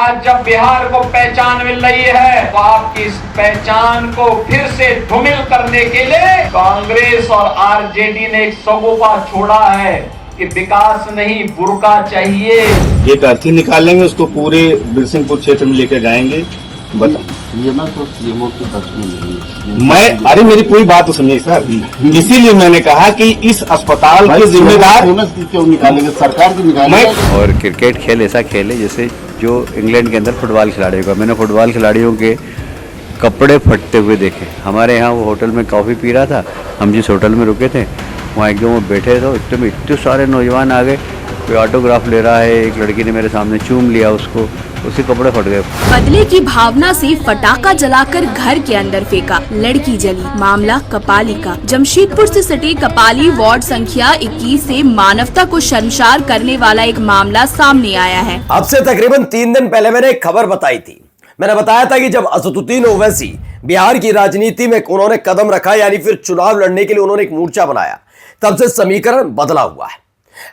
आज जब बिहार को पहचान मिल रही है तो आपकी इस पहचान को फिर से धूमिल करने के लिए कांग्रेस और आरजेडी ने एक सगोपा छोड़ा है कि विकास नहीं बुर्का चाहिए। एक अर्थी निकालेंगे, उसको पूरे बिरसिंहपुर क्षेत्र में लेकर जाएंगे। बता ये ना तो सीएमओ की बस में नहीं। मैं अरे मेरी पूरी बात तो सुनिए सर, इसीलिए मैंने कहा कि इस अस्पताल के जिम्मेदार क्यों निकालेंगे, सरकार की निकालेंगे। और क्रिकेट खेल ऐसा खेल है जैसे जो इंग्लैंड के अंदर फुटबॉल खिलाड़ियों का, मैंने फुटबॉल खिलाड़ियों के कपड़े फटते हुए देखे। हमारे यहाँ वो होटल में कॉफ़ी पी रहा था, हम जिस होटल में रुके थे वहाँ एकदम वो बैठे तो इतने सारे नौजवान आ गए, कोई ऑटोग्राफ ले रहा है, एक लड़की ने मेरे सामने चूम लिया उसको, उसके कपड़े फट गए। बदले की भावना से फटाका जलाकर घर के अंदर फेंका, लड़की जली। मामला कपाली का। जमशेदपुर से सटे कपाली वार्ड संख्या 21 से मानवता को शर्मसार करने वाला एक मामला सामने आया है। अब से तकरीबन 3 दिन पहले मैंने एक खबर बताई थी। मैंने बताया था कि जब असदुद्दीन ओवैसी बिहार की राजनीति में उन्होंने कदम रखा, यानी फिर चुनाव लड़ने के लिए उन्होंने एक मोर्चा बनाया, तब से समीकरण बदला हुआ है।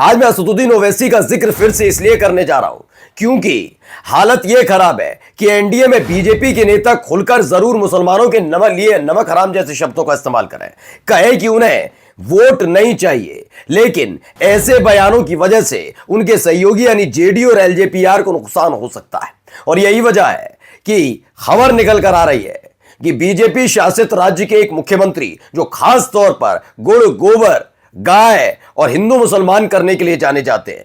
आज मैं असदुद्दीन ओवैसी का जिक्र फिर से इसलिए करने जा रहा हूं क्योंकि हालत यह खराब है कि एनडीए में बीजेपी के नेता खुलकर जरूर मुसलमानों के नमक हराम जैसे शब्दों का इस्तेमाल करें, कहे कि उन्हें वोट नहीं चाहिए, लेकिन ऐसे बयानों की वजह से उनके सहयोगी यानी जेडीयू और एलजेपीआर को नुकसान हो सकता है। और यही वजह है कि खबर निकल कर आ रही है कि बीजेपी शासित राज्य के एक मुख्यमंत्री जो खास तौर पर गुड़ गोबर गाय और हिंदू मुसलमान करने के लिए जाने जाते हैं,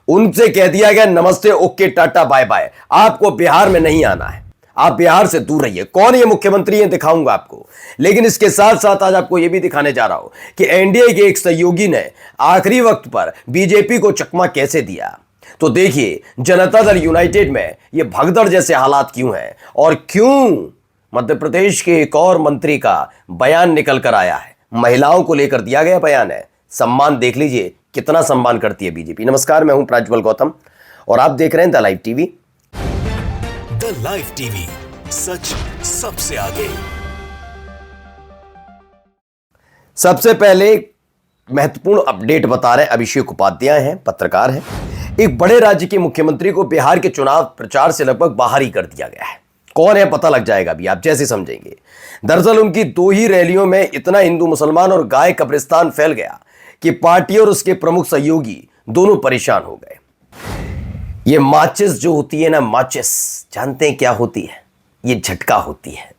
उनसे कह दिया गया नमस्ते ओके टाटा बाय बाय, आपको बिहार में नहीं आना है, आप बिहार से दूर रहिए। कौन ये मुख्यमंत्री है दिखाऊंगा आपको, लेकिन इसके साथ साथ आज आपको यह भी दिखाने जा रहा हूं कि एनडीए के एक सहयोगी ने आखिरी वक्त पर बीजेपी को चकमा कैसे दिया। तो देखिए जनता दल यूनाइटेड में ये भगदड़ जैसे हालात क्यों हैं और क्यों मध्य प्रदेश के एक और मंत्री का बयान निकल कर आया है। महिलाओं को लेकर दिया गया बयान है। सम्मान देख लीजिए कितना सम्मान करती है बीजेपी। नमस्कार, मैं हूं प्रज्वल गौतम और आप देख रहे हैं the live TV. The live TV, सच सबसे आगे। सबसे पहले महत्वपूर्ण अपडेट बता रहे हैं, अभिषेक उपाध्याय हैं, पत्रकार हैं। एक बड़े राज्य के मुख्यमंत्री को बिहार के चुनाव प्रचार से लगभग बाहर ही कर दिया गया है। कौन है पता लग जाएगा अभी, आप जैसे समझेंगे। दरअसल उनकी 2 ही रैलियों में इतना हिंदू मुसलमान और गाय कब्रिस्तान फैल गया कि पार्टी और उसके प्रमुख सहयोगी दोनों परेशान हो गए। ये माचिस जो होती है ना, माचिस जानते हैं क्या होती है? ये झटका होती है।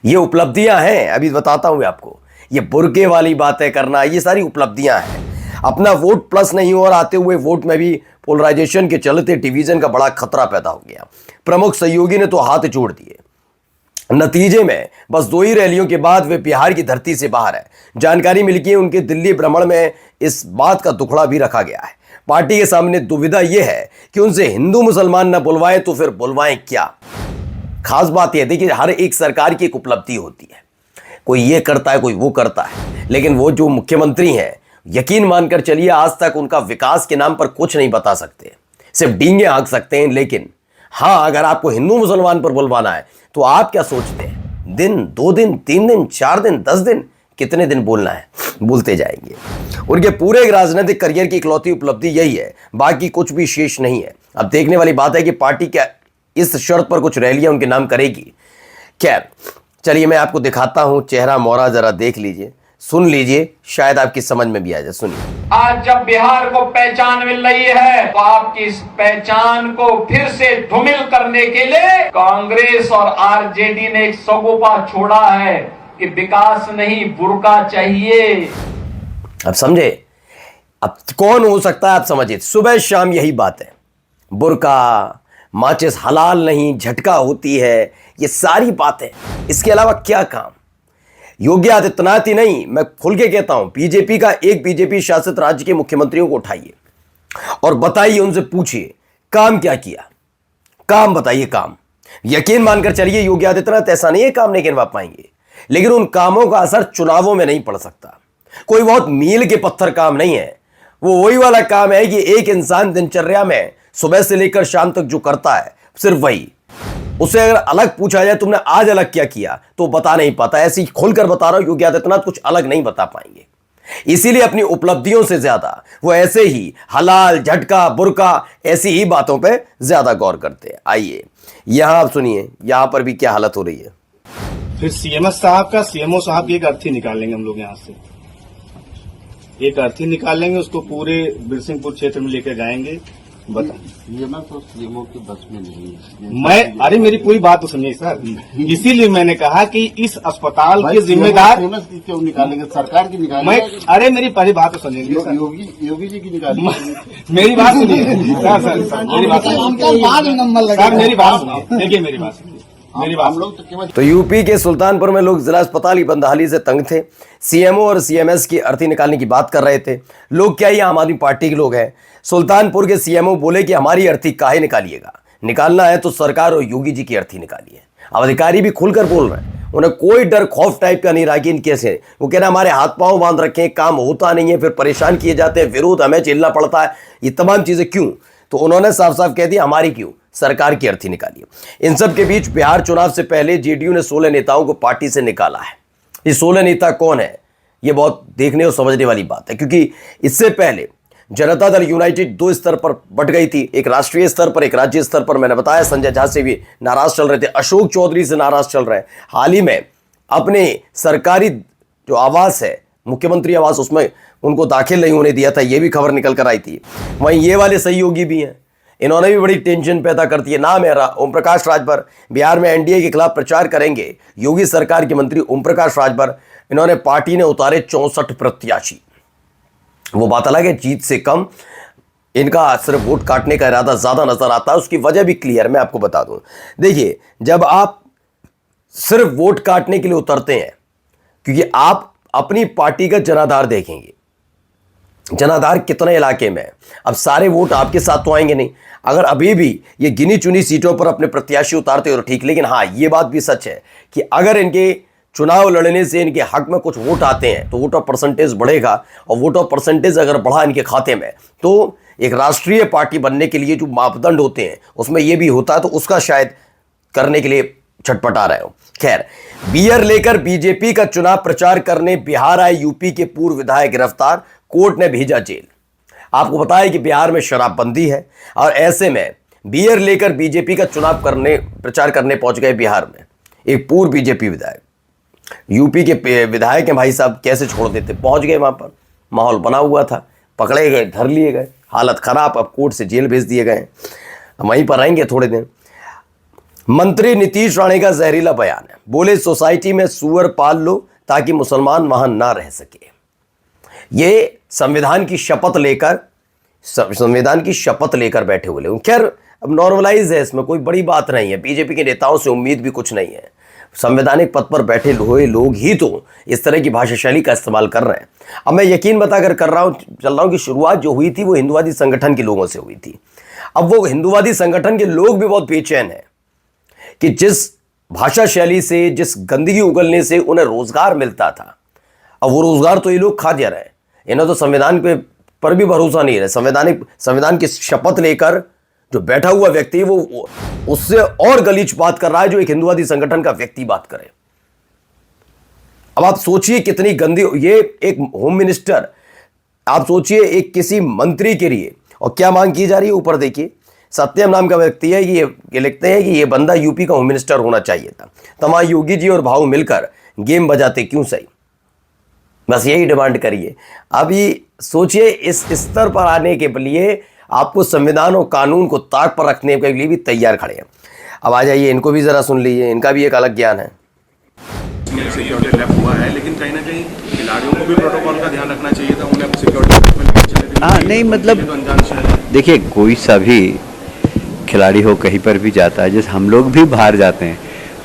ये उपलब्धियां हैं, अभी बताता हूं आपको। ये बुर्के वाली बातें करना, ये सारी उपलब्धियां हैं। अपना वोट प्लस नहीं हो और आते हुए वोट में भी पोलराइजेशन के चलते डिवीजन का बड़ा खतरा पैदा हो गया। प्रमुख सहयोगी ने तो हाथ जोड़ दिए। नतीजे में बस 2 ही रैलियों के बाद वे बिहार की धरती से बाहर है। जानकारी मिली कि उनके दिल्ली भ्रमण में इस बात का दुखड़ा भी रखा गया है। पार्टी के सामने दुविधा यह है कि उनसे हिंदू मुसलमान न बुलवाएं तो फिर बुलवाएं क्या। खास बात यह देखिए, हर एक सरकार की एक उपलब्धि होती है, कोई ये करता है कोई वो करता है, लेकिन वो जो मुख्यमंत्री हैं, यकीन मानकर चलिए आज तक उनका विकास के नाम पर कुछ नहीं बता सकते, सिर्फ डींगे हाँक सकते हैं। लेकिन हाँ, अगर आपको हिंदू मुसलमान पर बुलवाना है तो आप क्या सोचते हैं? दिन, 2 दिन, 3 दिन, 4 दिन, 10 दिन, कितने दिन बोलना है? बोलते जाएंगे। उनके पूरे राजनीतिक करियर की इकलौती उपलब्धि यही है, बाकी कुछ भी शेष नहीं है। अब देखने वाली बात है कि पार्टी क्या इस शर्त पर कुछ रैलियां उनके नाम करेगी। खैर चलिए मैं आपको दिखाता हूं चेहरा मोहरा, जरा देख लीजिए, सुन लीजिए, शायद आपकी समझ में भी आ जाए। सुनिए। आज जब बिहार को पहचान मिल रही है तो आपकी इस पहचान को फिर से धूमिल करने के लिए कांग्रेस और आरजेडी ने एक सगोपा छोड़ा है कि विकास नहीं बुर्का चाहिए। अब समझे? अब कौन हो सकता है आप समझिए। सुबह शाम यही बात है, बुर्का, माचिस हलाल नहीं, झटका होती है, ये सारी बातें। इसके अलावा क्या काम? योगी आदित्यनाथ ही नहीं, मैं खुल के कहता हूं, बीजेपी का एक बीजेपी शासित राज्य के मुख्यमंत्रियों को उठाइए और बताइए, उनसे पूछिए काम क्या किया, काम बताइए काम। यकीन मानकर चलिए योगी आदित्यनाथ ऐसा नहीं है काम नहीं गिनवा पाएंगे, लेकिन उन कामों का असर चुनावों में नहीं पड़ सकता। कोई बहुत मील के पत्थर काम नहीं है, वो वही वाला काम है कि एक इंसान दिनचर्या में सुबह से लेकर शाम तक जो करता है सिर्फ वही। उससे अगर अलग पूछा जाए तुमने आज अलग क्या किया तो बता नहीं पाता। ऐसे ही खोलकर बता रहा हूं, योगी आदित्यनाथ कुछ अलग नहीं बता पाएंगे। इसीलिए अपनी उपलब्धियों से ज्यादा वो ऐसे ही हलाल, झटका, बुरका ऐसी ही बातों पे ज्यादा गौर करते हैं। आइए यहां आप सुनिए, यहां पर भी क्या हालत हो रही है। फिर सीएमएस साहब का, सीएमओ साहब की एक अर्थी निकालेंगे हम लोग यहाँ से, एक अर्थी निकालेंगे, उसको पूरे बिरसिंहपुर क्षेत्र में लेकर जाएंगे। बता, ये ना तो सीएमओ की बस में नहीं है। अरे मेरी पूरी बात तो सुनिए सर, इसीलिए मैंने कहा कि इस अस्पताल के जिम्मेदार क्यों निकालेंगे, सरकार की निकालेंगे। अरे मेरी पहली बात तो सुनिए, योगी जी की निकालेंगे। मेरी बात सुनिए सर, मेरी बात सुनिए सर, मेरी बात सुनिए, देखिए मेरी बात सुनिए, मेरी बात। हम लोग तो केवल तो यूपी के सुल्तानपुर में लोग जिला अस्पताल की बदहाली से तंग थे। सीएमओ और सीएमएस की अर्थी निकालने की बात कर रहे थे। लोग क्या, ये आम आदमी पार्टी के लोग हैं। सुल्तानपुर के सीएमओ बोले कि हमारी अर्थी काहे निकालिएगा, निकालना है तो सरकार और योगी जी की अर्थी निकालिए। अब अधिकारी भी खुलकर बोल रहे हैं, उन्हें कोई डर खौफ टाइप का नहीं रहा कि इनके से वो कह रहे हमारे हाथ पांव बांध रखे हैं, काम होता नहीं है, फिर परेशान किए जाते हैं, विरोध हमें झेलना पड़ता है, ये तमाम चीजें क्यों। तो उन्होंने साफ साफ कह दिया हमारी क्यों, सरकार की अर्थी निकालिए। इन सब के बीच बिहार चुनाव से पहले जेडीयू ने 16 नेताओं को पार्टी से निकाला है। ये 16 नेता कौन है, ये बहुत देखने और समझने वाली बात है, क्योंकि इससे पहले जनता दल यूनाइटेड 2 स्तर पर बट गई थी, एक राष्ट्रीय स्तर पर, एक राज्य स्तर पर। मैंने बताया संजय झा से भी नाराज चल रहे थे, अशोक चौधरी से नाराज चल रहे हैं। हाल ही में अपने सरकारी जो आवास है, मुख्यमंत्री आवास, उसमें उनको दाखिल नहीं होने दिया था, यह भी खबर निकल कर आई थी। वहीं ये वाले सहयोगी भी हैं, इन्होंने भी बड़ी टेंशन पैदा करती है। नाम है ओम प्रकाश राजभर, बिहार में एनडीए के खिलाफ प्रचार करेंगे योगी सरकार के मंत्री ओम प्रकाश राजभर। इन्होंने पार्टी ने उतारे 64 प्रत्याशी। वो बात अलग है, जीत से कम इनका सिर्फ वोट काटने का इरादा ज्यादा नजर आता है। उसकी वजह भी क्लियर मैं आपको बता दूं। देखिए, जब आप सिर्फ वोट काटने के लिए उतरते हैं, क्योंकि आप अपनी पार्टी का जनाधार देखेंगे, जनाधार कितने इलाके में है। अब सारे वोट आपके साथ तो आएंगे नहीं। अगर अभी भी ये गिनी चुनी सीटों पर अपने प्रत्याशी उतारते हो तो ठीक, लेकिन हाँ ये बात भी सच है कि अगर इनके चुनाव लड़ने से इनके हक में कुछ वोट आते हैं तो वोट ऑफ परसेंटेज बढ़ेगा, और वोट ऑफ परसेंटेज अगर बढ़ा इनके खाते में तो एक राष्ट्रीय पार्टी बनने के लिए जो मापदंड होते हैं उसमें यह भी होता है, तो उसका शायद करने के लिए छटपटा रहे हो। खैर, बियर लेकर बीजेपी का चुनाव प्रचार करने बिहार आए यूपी के पूर्व विधायक गिरफ्तार, कोर्ट ने भेजा जेल। आपको बताया कि बिहार में शराबबंदी है और ऐसे में बियर लेकर बीजेपी का चुनाव प्रचार करने पहुंच गए बिहार में एक पूर्व बीजेपी विधायक। यूपी के विधायक हैं भाई साहब, कैसे छोड़ देते, पहुंच गए वहां पर, माहौल बना हुआ था, पकड़े गए, धर लिए गए, हालत खराब, अब कोर्ट से जेल भेज दिए गए, वहीं पर रहेंगे थोड़े दिन। मंत्री नीतीश राणे का जहरीला बयान है, बोले सोसाइटी में सुअर पाल लो ताकि मुसलमान वहां ना रह सके। ये संविधान की शपथ लेकर बैठे हुए लोग। खैर अब नॉर्मलाइज है, इसमें कोई बड़ी बात नहीं है, बीजेपी के नेताओं से उम्मीद भी कुछ नहीं है। संवैधानिक पद पर बैठे हुए लोग ही तो इस तरह की भाषा शैली का इस्तेमाल कर रहे हैं। अब मैं यकीन बताकर चल रहा हूं कि शुरुआत जो हुई थी वो हिंदुवादी संगठन के लोगों से हुई थी। अब वो हिंदुवादी संगठन के लोग भी बहुत बेचैन हैं कि जिस भाषा शैली से, जिस गंदगी उगलने से उन्हें रोजगार मिलता था, अब वो रोजगार तो ये लोग खा जा रहे हैं। इन्हें तो संविधान पर भी भरोसा नहीं है। संविधान की शपथ लेकर जो बैठा हुआ व्यक्ति वो उससे और गलीच बात कर रहा है जो एक हिंदुवादी संगठन का व्यक्ति बात करे। अब आप सोचिए कितनी गंदी, ये एक होम मिनिस्टर, आप सोचिए एक किसी मंत्री के लिए, और क्या मांग की जा रही है। ऊपर देखिए, सत्यम नाम का व्यक्ति है, ये लिखते हैं कि ये बंदा यूपी का होम मिनिस्टर होना चाहिए था। तमाम योगी जी और भाऊ मिलकर गेम बजाते क्यों सही, बस यही डिमांड करिए। अभी सोचिए इस स्तर पर आने के लिए आपको संविधान और कानून को ताक पर रखने के लिए भी तैयार खड़े हैं। अब आ जाइए, इनको भी जरा सुन लीजिए, इनका भी एक अलग ज्ञान है। सिक्योरिटी लैब हुआ है, लेकिन कहीं ना कहीं खिलाड़ियों को भी प्रोटोकॉल का ध्यान रखना चाहिए था, उन्हें सिक्योरिटी। हाँ नहीं, मतलब देखिए कोई सा भी खिलाड़ी हो कहीं पर भी जाता है, जैसे हम लोग भी बाहर जाते हैं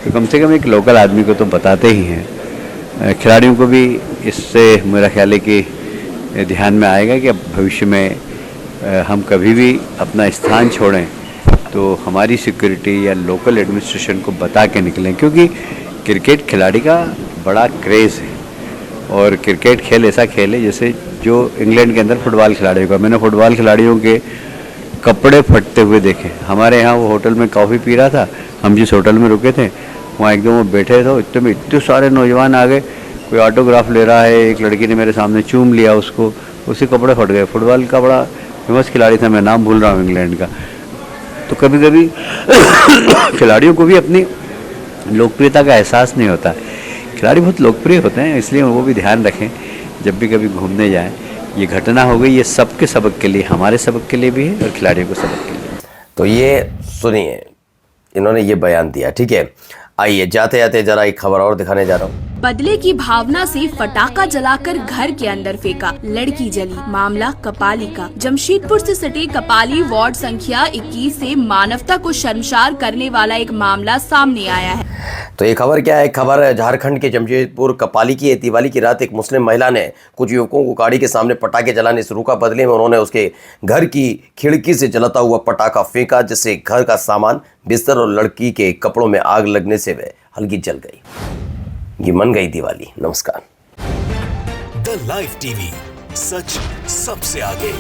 तो कम से कम एक लोकल आदमी को तो बताते ही हैं। खिलाड़ियों को भी इससे मेरा ख्याल है कि ध्यान में आएगा कि अब भविष्य में हम कभी भी अपना स्थान छोड़ें तो हमारी सिक्योरिटी या लोकल एडमिनिस्ट्रेशन को बता के निकलें, क्योंकि क्रिकेट खिलाड़ी का बड़ा क्रेज़ है और क्रिकेट खेल ऐसा खेल है जैसे जो इंग्लैंड के अंदर फुटबॉल खिलाड़ियों का। मैंने फुटबॉल खिलाड़ियों के कपड़े फटते हुए देखे। हमारे यहाँ वो होटल में कॉफ़ी पी रहा था, हम जिस होटल में रुके थे वहाँ एकदम वो बैठे थे, इतने में इतने सारे नौजवान आ गए, कोई ऑटोग्राफ ले रहा है, एक लड़की ने मेरे सामने चूम लिया उसको, उसके कपड़े फट गए। फुटबॉल का बड़ा फेमस खिलाड़ी था, मैं नाम भूल रहा हूँ इंग्लैंड का। तो कभी कभी खिलाड़ियों को भी अपनी लोकप्रियता का एहसास नहीं होता। खिलाड़ी बहुत लोकप्रिय होते हैं, इसलिए वो भी ध्यान रखें जब भी कभी घूमने जाएं। ये घटना हो गई, ये सबके सबक के लिए, हमारे सबक के लिए भी है और खिलाड़ियों को सबक के लिए। तो ये सुनिए, इन्होंने ये बयान दिया। ठीक है, आइए जाते जाते जरा एक खबर और दिखाने जा रहा हूँ। बदले की भावना से फटाका जलाकर घर के अंदर फेंका, लड़की जली। मामला कपाली का। जमशेदपुर से सटे कपाली वार्ड संख्या 21 से मानवता को शर्मसार करने वाला एक मामला सामने आया है। तो ये खबर क्या है? खबर झारखंड के जमशेदपुर कपाली की है। दिवाली की रात एक मुस्लिम महिला ने कुछ युवकों को गाड़ी के सामने पटाखे जलाने से रोका। बदले में उन्होंने उसके घर की खिड़की से जलता हुआ पटाखा फेंका, जिससे घर का सामान, बिस्तर और लड़की के कपड़ों में आग लगने से वह हल्की जल गई। ये मन गई दिवाली। नमस्कार। द लाइव टीवी, सच सबसे आगे।